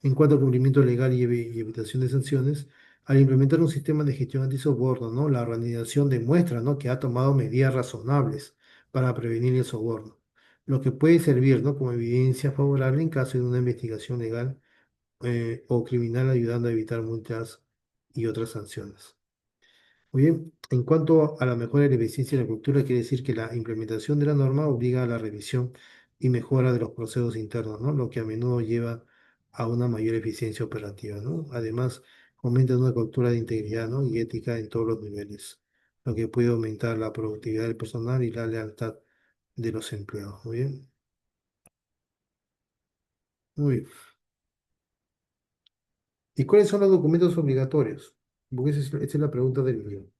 En cuanto al cumplimiento legal y evitación de sanciones, al implementar un sistema de gestión antisoborno, ¿no? La organización demuestra, ¿no? que ha tomado medidas razonables para prevenir el soborno, lo que puede servir, ¿no? como evidencia favorable en caso de una investigación legal o criminal, ayudando a evitar multas y otras sanciones. Muy bien, en cuanto a la mejora de la eficiencia de la cultura, quiere decir que la implementación de la norma obliga a la revisión y mejora de los procesos internos, ¿no? Lo que a menudo lleva a una mayor eficiencia operativa, ¿no? Además, fomenta una cultura de integridad, ¿no? Y ética en todos los niveles, lo que puede aumentar la productividad del personal y la lealtad de los empleados. Muy bien. Muy bien. ¿Y cuáles son los documentos obligatorios? Porque esa es la pregunta del millón.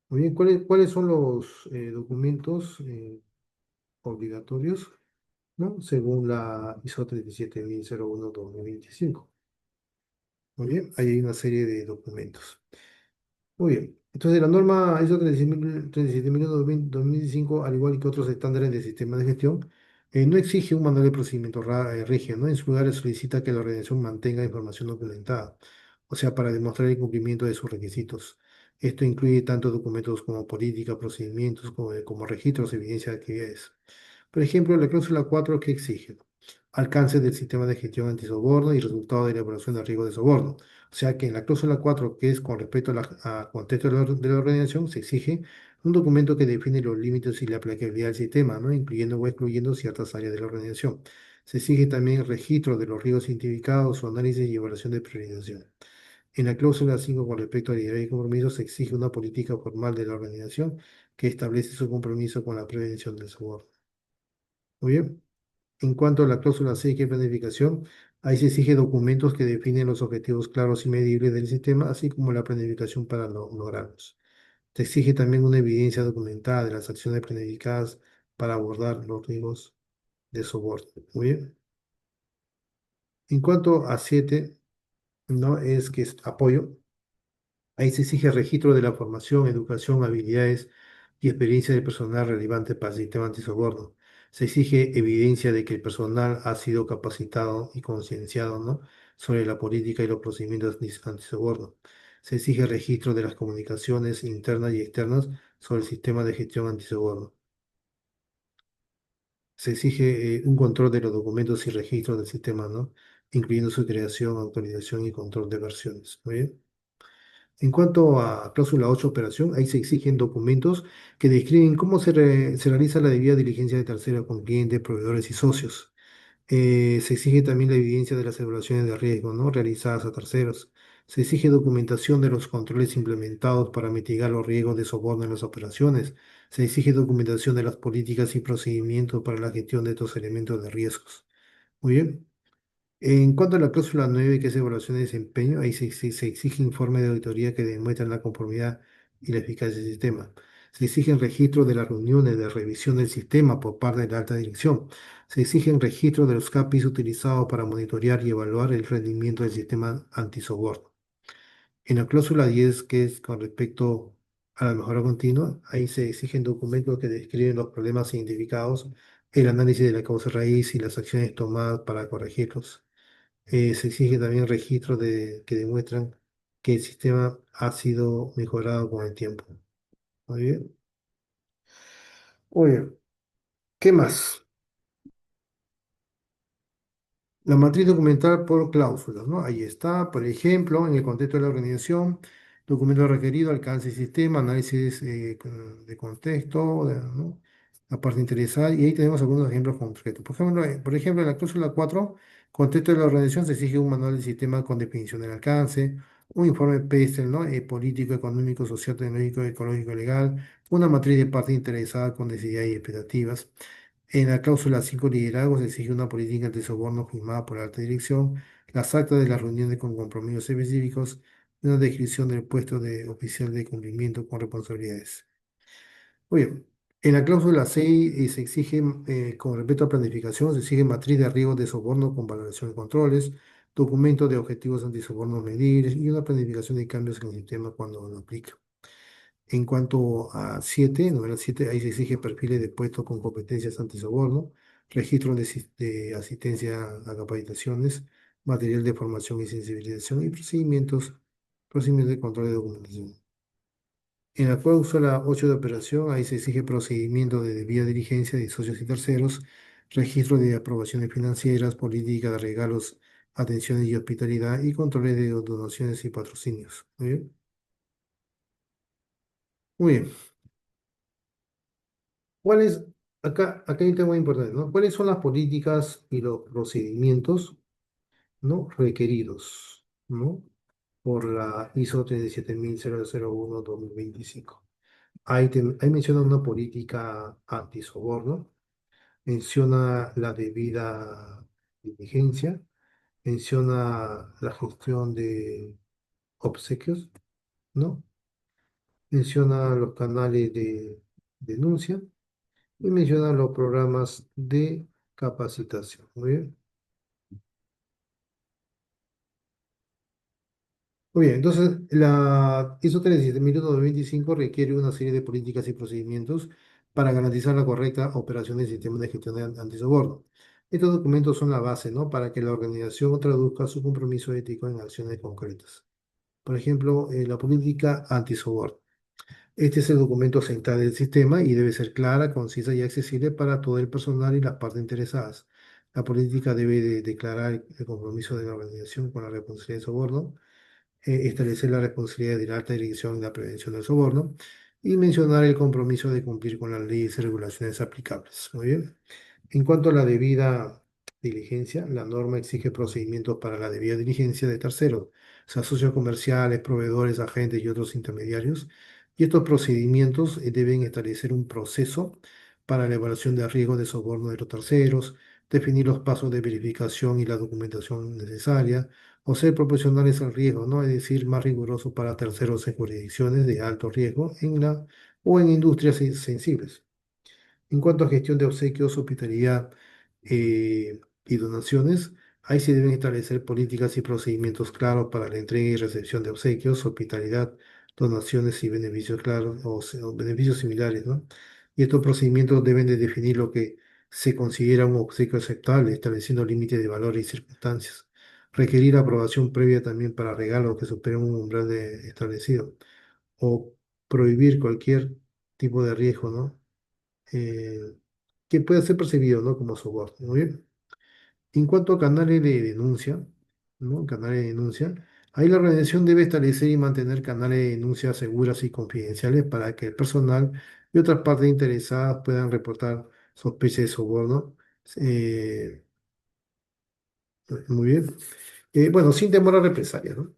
Muy bien, ¿cuáles son los documentos obligatorios, ¿no? Según la ISO 37001-2025. Muy bien, ahí hay una serie de documentos. Muy bien. Entonces, la norma ISO 37001-2025, al igual que otros estándares de sistemas de gestión, no exige un manual de procedimiento rígido, ¿no? En su lugar, solicita que la organización mantenga información documentada, o sea, para demostrar el cumplimiento de sus requisitos. Esto incluye tanto documentos como política, procedimientos, como registros, evidencia de actividades. Por ejemplo, la cláusula 4 que exige alcance del sistema de gestión antisoborno y resultado de la evaluación de riesgo de soborno. O sea que en la cláusula 4, que es con respecto a contexto de la organización, se exige un documento que define los límites y la aplicabilidad del sistema, ¿no? Incluyendo o excluyendo ciertas áreas de la organización. Se exige también registro de los riesgos identificados, su análisis y evaluación de priorización. En la cláusula 5, con respecto a liderazgo y compromiso, se exige una política formal de la organización que establece su compromiso con la prevención del soborno. Muy bien. En cuanto a la cláusula 6, que es planificación, ahí se exige documentos que definen los objetivos claros y medibles del sistema, así como la planificación para lograrlos. Se exige también una evidencia documentada de las acciones planificadas para abordar los riesgos de soborno. Muy bien. En cuanto a 7, ¿no? Es que es apoyo. Ahí se exige registro de la formación, educación, habilidades y experiencia del personal relevante para el sistema antisoborno. Se exige evidencia de que el personal ha sido capacitado y concienciado, ¿no? Sobre la política y los procedimientos antisoborno. Se exige registro de las comunicaciones internas y externas sobre el sistema de gestión antisoborno. Se exige un control de los documentos y registros del sistema, ¿no? Incluyendo su creación, autorización y control de versiones. Muy bien. En cuanto a cláusula 8 operación, ahí se exigen documentos que describen cómo se realiza la debida diligencia de terceros con clientes, proveedores y socios. Se exige también la evidencia de las evaluaciones de riesgo, ¿no? Realizadas a terceros. Se exige documentación de los controles implementados para mitigar los riesgos de soborno en las operaciones. Se exige documentación de las políticas y procedimientos para la gestión de estos elementos de riesgos. Muy bien. En cuanto a la cláusula 9, que es evaluación de desempeño, ahí se exige informe de auditoría que demuestran la conformidad y la eficacia del sistema. Se exigen registros de las reuniones de revisión del sistema por parte de la alta dirección. Se exigen registros de los KPIs utilizados para monitorear y evaluar el rendimiento del sistema antisoborno. En la cláusula 10, que es con respecto a la mejora continua, ahí se exigen documentos que describen los problemas identificados, el análisis de la causa raíz y las acciones tomadas para corregirlos. Se exige también registros que demuestran que el sistema ha sido mejorado con el tiempo. Muy bien. Oye, ¿qué más? La matriz documental por cláusulas, ¿no? Ahí está, por ejemplo, en el contexto de la organización, documento requerido, alcance y sistema, análisis de contexto, ¿no? La parte interesada, y ahí tenemos algunos ejemplos concretos. Por ejemplo, en la cláusula 4, contexto de la organización, se exige un manual de sistema con definición del alcance, un informe PESTEL, ¿no? Político, económico, social, tecnológico, ecológico, legal, una matriz de parte interesada con necesidades y expectativas. En la cláusula 5 liderazgo se exige una política de soborno firmada por la alta dirección, las actas de las reuniones con compromisos específicos y una descripción del puesto de oficial de cumplimiento con responsabilidades. Muy bien. En la cláusula 6 se exige, con respecto a planificación, se exige matriz de riesgos de soborno con valoración de controles, documentos de objetivos antisoborno medibles y una planificación de cambios en el sistema cuando lo aplica. En cuanto a 7, número 7, ahí se exige perfiles de puestos con competencias antisoborno, registro de asistencia a capacitaciones, material de formación y sensibilización y procedimientos de control de documentación. En la cláusula 8 de operación, ahí se exige procedimiento de debida diligencia de socios y terceros, registro de aprobaciones financieras, política de regalos, atenciones y hospitalidad y controles de donaciones y patrocinios. Muy bien. Muy bien. ¿Cuál es? acá hay un tema muy importante, ¿no? ¿Cuáles son las políticas y los procedimientos, ¿no? requeridos, ¿no? por la ISO 37001-2025? Ahí menciona una política antisoborno, menciona la debida diligencia, menciona la gestión de obsequios, ¿no? Menciona los canales de denuncia y menciona los programas de capacitación. Muy bien. Muy bien, entonces la ISO 37001-2025 requiere una serie de políticas y procedimientos para garantizar la correcta operación del sistema de gestión de antisoborno. Estos documentos son la base, ¿no? para que la organización traduzca su compromiso ético en acciones concretas. Por ejemplo, la política antisoborno. Este es el documento central del sistema y debe ser clara, concisa y accesible para todo el personal y las partes interesadas. La política debe de declarar el compromiso de la organización con la responsabilidad de soborno, establecer la responsabilidad de la alta dirección y la prevención del soborno y mencionar el compromiso de cumplir con las leyes y regulaciones aplicables. Muy bien. En cuanto a la debida diligencia, la norma exige procedimientos para la debida diligencia de terceros, o sea, socios comerciales, proveedores, agentes y otros intermediarios. Y estos procedimientos deben establecer un proceso para la evaluación de riesgos de soborno de los terceros, definir los pasos de verificación y la documentación necesaria, o ser proporcionales al riesgo, ¿no? Es decir, más riguroso para terceros en jurisdicciones de alto riesgo o en industrias sensibles. En cuanto a gestión de obsequios, hospitalidad y donaciones, ahí se deben establecer políticas y procedimientos claros para la entrega y recepción de obsequios, hospitalidad, donaciones y beneficios claros o beneficios similares, ¿no? Y estos procedimientos deben de definir lo que se considera un obsequio aceptable, estableciendo límites de valores y circunstancias. Requerir aprobación previa también para regalos que superen un umbral establecido o prohibir cualquier tipo de riesgo, ¿no? eh, que pueda ser percibido, ¿no? como soborno. Muy bien. En cuanto a canales de denuncia, ¿no? Canales de denuncia, ahí la organización debe establecer y mantener canales de denuncia seguras y confidenciales para que el personal y otras partes interesadas puedan reportar sospechas de soborno. Eh, Muy bien. Bueno, sin temor a represalias, ¿no?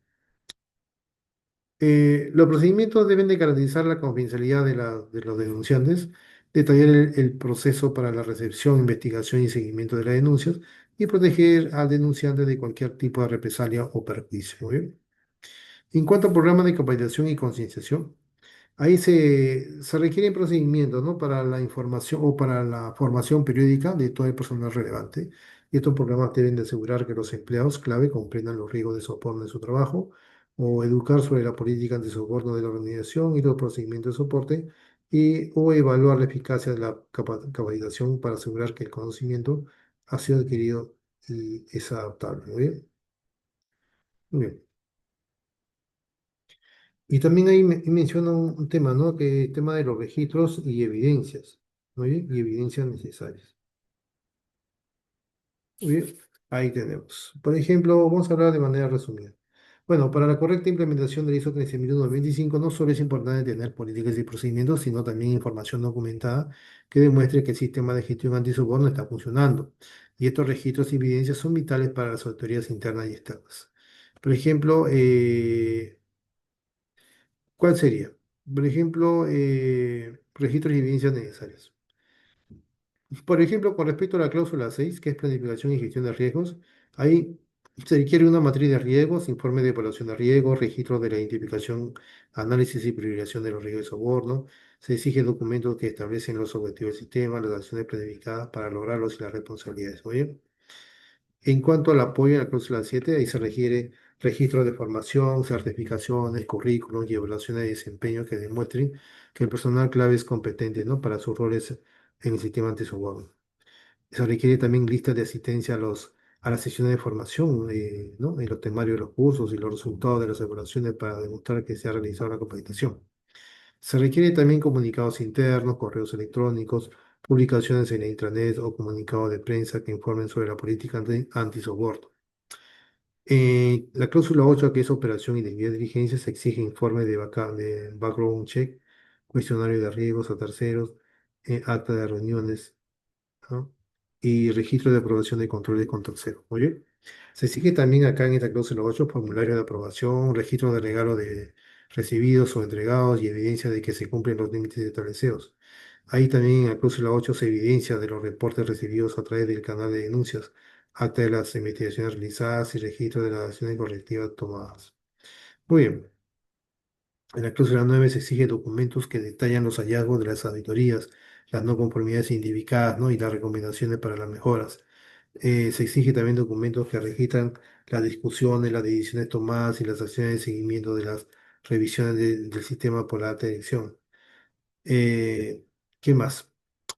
Los procedimientos deben de garantizar la confidencialidad de los denunciantes, detallar el proceso para la recepción, investigación y seguimiento de las denuncias y proteger al denunciante de cualquier tipo de represalia o perjuicio. Muy bien. En cuanto a programas de capacitación y concienciación, ahí se requieren procedimientos, ¿no? para la información o para la formación periódica de todo el personal relevante. Y estos programas deben de asegurar que los empleados clave comprendan los riesgos de soporte en su trabajo o educar sobre la política antisoborno de la organización y los procedimientos de soporte o evaluar la eficacia de la capacitación para asegurar que el conocimiento ha sido adquirido y es adaptable. Muy bien. Muy bien. Y también ahí menciona un tema, ¿no? Que el tema de los registros y evidencias, ¿no? Y evidencias necesarias. Muy bien, ahí tenemos. Por ejemplo, vamos a hablar de manera resumida. Bueno, para la correcta implementación del ISO 14025 no solo es importante tener políticas y procedimientos, sino también información documentada que demuestre que el sistema de gestión antisoborno está funcionando. Y estos registros y evidencias son vitales para las autoridades internas y externas. Por ejemplo, ¿cuál sería? Por ejemplo, registros y evidencias necesarias. Por ejemplo, con respecto a la cláusula 6, que es planificación y gestión de riesgos, ahí se requiere una matriz de riesgos, informe de evaluación de riesgos, registro de la identificación, análisis y priorización de los riesgos de soborno. Se exige documentos que establecen los objetivos del sistema, las acciones planificadas para lograrlos y las responsabilidades. Muy bien. En cuanto al apoyo a la cláusula 7, ahí se requiere registros de formación, certificaciones, currículum y evaluaciones de desempeño que demuestren que el personal clave es competente, ¿no? para sus roles en el sistema antisoborno. Se requiere también listas de asistencia a las sesiones de formación, ¿no? y los temarios de los cursos y los resultados de las evaluaciones para demostrar que se ha realizado la capacitación. Se requiere también comunicados internos, correos electrónicos, publicaciones en la intranet o comunicados de prensa que informen sobre la política antisoborno. La cláusula 8, que es operación y debida diligencia, se exige informe de background check, cuestionario de riesgos a terceros, acta de reuniones ¿no? Y registro de aprobación de controles con terceros. Muy bien. Se exige también acá en esta cláusula 8 formulario de aprobación, registro de regalo de recibidos o entregados y evidencia de que se cumplen los límites establecidos. Ahí también en la cláusula 8 se evidencia de los reportes recibidos a través del canal de denuncias, acta de las investigaciones realizadas y registro de las acciones correctivas tomadas. Muy bien. En la cláusula 9 se exige documentos que detallan los hallazgos de las auditorías, las no conformidades identificadas, ¿no? Y las recomendaciones para las mejoras. Se exige también documentos que registran las discusiones, las decisiones tomadas y las acciones de seguimiento de las revisiones del sistema por la alta dirección. Eh, ¿Qué más?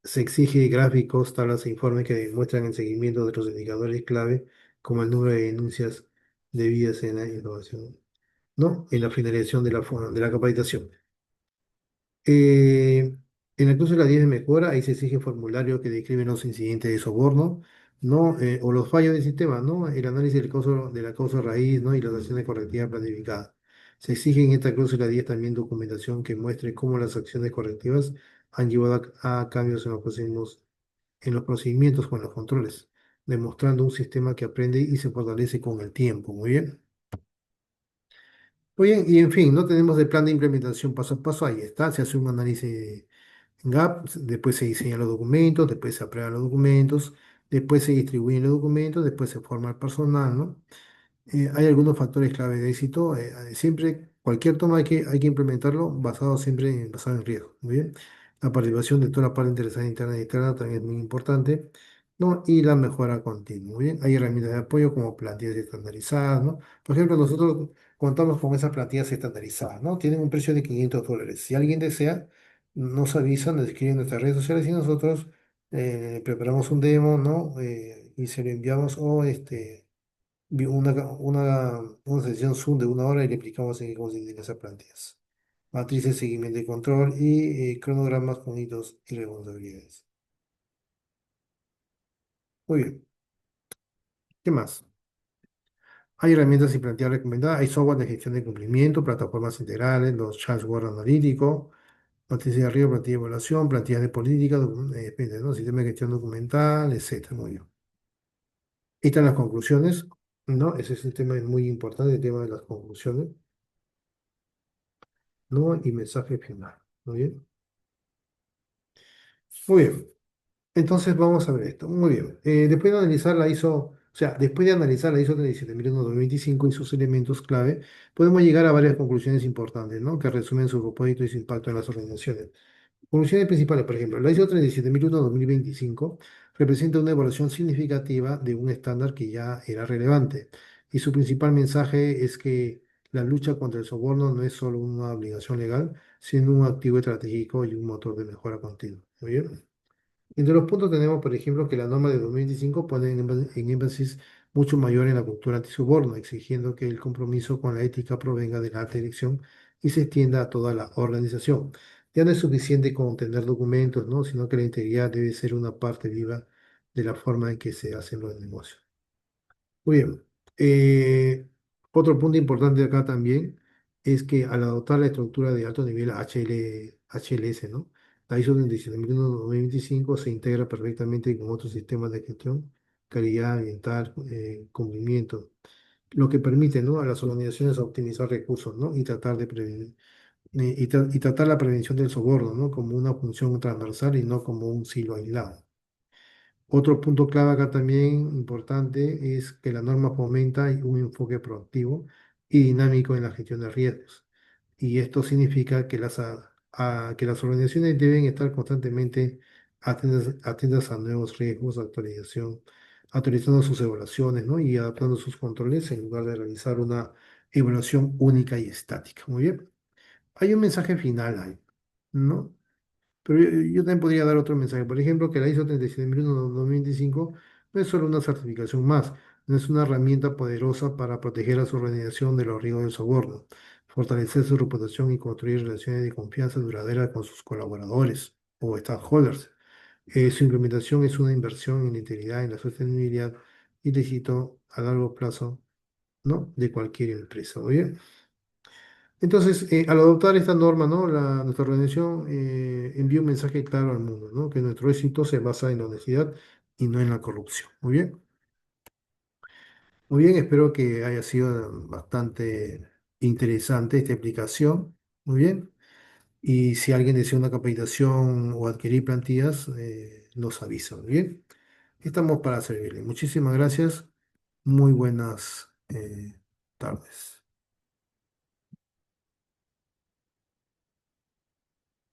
Se exige gráficos, tablas e informes que demuestran el seguimiento de los indicadores clave, como el número de denuncias debidas en la innovación, ¿no? En la finalización de la capacitación. Eh, en el curso de la 10 de mejora, ahí se exige formulario que describen los incidentes de soborno, ¿no? O los fallos del sistema, ¿no? El análisis de la causa raíz, ¿no? Y las acciones correctivas planificadas. Se exige en esta cláusula 10 también documentación que muestre cómo las acciones correctivas han llevado a cambios en los procedimientos con los controles, demostrando un sistema que aprende y se fortalece con el tiempo. Muy bien. Muy bien, y en fin, no tenemos el plan de implementación paso a paso, ahí está, se hace un análisis GAP, después se diseñan los documentos, después se aprueban los documentos, después se distribuyen los documentos, después se forma el personal, ¿no? Hay algunos factores clave de éxito. Siempre, cualquier toma hay que implementarlo basado en riesgo. Muy bien. La participación de toda la parte interesada interna y externa también es muy importante, ¿no? Y la mejora continua. Muy bien. Hay herramientas de apoyo como plantillas estandarizadas, ¿no? Por ejemplo, nosotros contamos con esas plantillas estandarizadas, ¿no? Tienen un precio de $500. Si alguien desea, nos avisa, nos escribe en nuestras redes sociales y nosotros preparamos un demo, ¿no? Y se lo enviamos o una sesión Zoom de 1 hora y le explicamos en qué consisten esas plantillas. Matrices, de seguimiento y control y cronogramas con hitos y responsabilidades. Muy bien. ¿Qué más? Hay herramientas y plantillas recomendadas. Hay software de gestión de cumplimiento, plataformas integrales, los dashboards analíticos, matrices de arriba, plantilla de evaluación, plantillas de política, depende, ¿no? Sistema de gestión documental, etcétera. Muy bien. Ahí están las conclusiones, ¿no? Ese es el tema muy importante, el tema de las conclusiones, ¿no? Y mensaje final. Muy bien. Muy bien. Entonces vamos a ver esto. Muy bien. Después de analizar la ISO, o sea, después de analizar la ISO 27001-2025 y sus elementos clave, podemos llegar a varias conclusiones importantes, ¿no? Que resumen su propósito y su impacto en las organizaciones. Conclusiones principales, por ejemplo, la ISO 37001-2025 representa una evolución significativa de un estándar que ya era relevante. Y su principal mensaje es que la lucha contra el soborno no es solo una obligación legal, sino un activo estratégico y un motor de mejora continua. Muy bien. Entre los puntos tenemos, por ejemplo, que la norma de 2025 pone en énfasis mucho mayor en la cultura antisoborno, exigiendo que el compromiso con la ética provenga de la alta dirección y se extienda a toda la organización. Ya no es suficiente con tener documentos, ¿no? Sino que la integridad debe ser una parte viva de la forma en que se hacen los negocios. Muy bien. Otro punto importante acá también es que al adoptar la estructura de alto nivel HLS, ¿no? La ISO 27001-2025 se integra perfectamente con otros sistemas de gestión, calidad ambiental, cumplimiento, lo que permite, ¿no? A las organizaciones optimizar recursos, ¿no? Y tratar de prevenir, y tratar la prevención del soborno, ¿no? Como una función transversal y no como un silo aislado. Otro punto clave acá también importante es que la norma fomenta un enfoque proactivo y dinámico en la gestión de riesgos. Y esto significa que que las organizaciones deben estar constantemente atentas a nuevos riesgos, actualizando sus evaluaciones, ¿no? Y adaptando sus controles en lugar de realizar una evaluación única y estática. Muy bien. Hay un mensaje final ahí, ¿no? Pero yo también podría dar otro mensaje. Por ejemplo, que la ISO 37001-2025 no es solo una certificación más, no es una herramienta poderosa para proteger a su organización de los riesgos del soborno, fortalecer su reputación y construir relaciones de confianza duraderas con sus colaboradores o stakeholders. Su implementación es una inversión en la integridad, en la sostenibilidad y el éxito a largo plazo, ¿no? De cualquier empresa. Oye. Entonces, al adoptar esta norma, ¿no? Nuestra organización envía un mensaje claro al mundo, ¿no? Que nuestro éxito se basa en la honestidad y no en la corrupción. Muy bien. Muy bien, espero que haya sido bastante interesante esta explicación. Muy bien. Y si alguien desea una capacitación o adquirir plantillas, nos avisa. Muy bien. Estamos para servirle. Muchísimas gracias. Muy buenas tardes.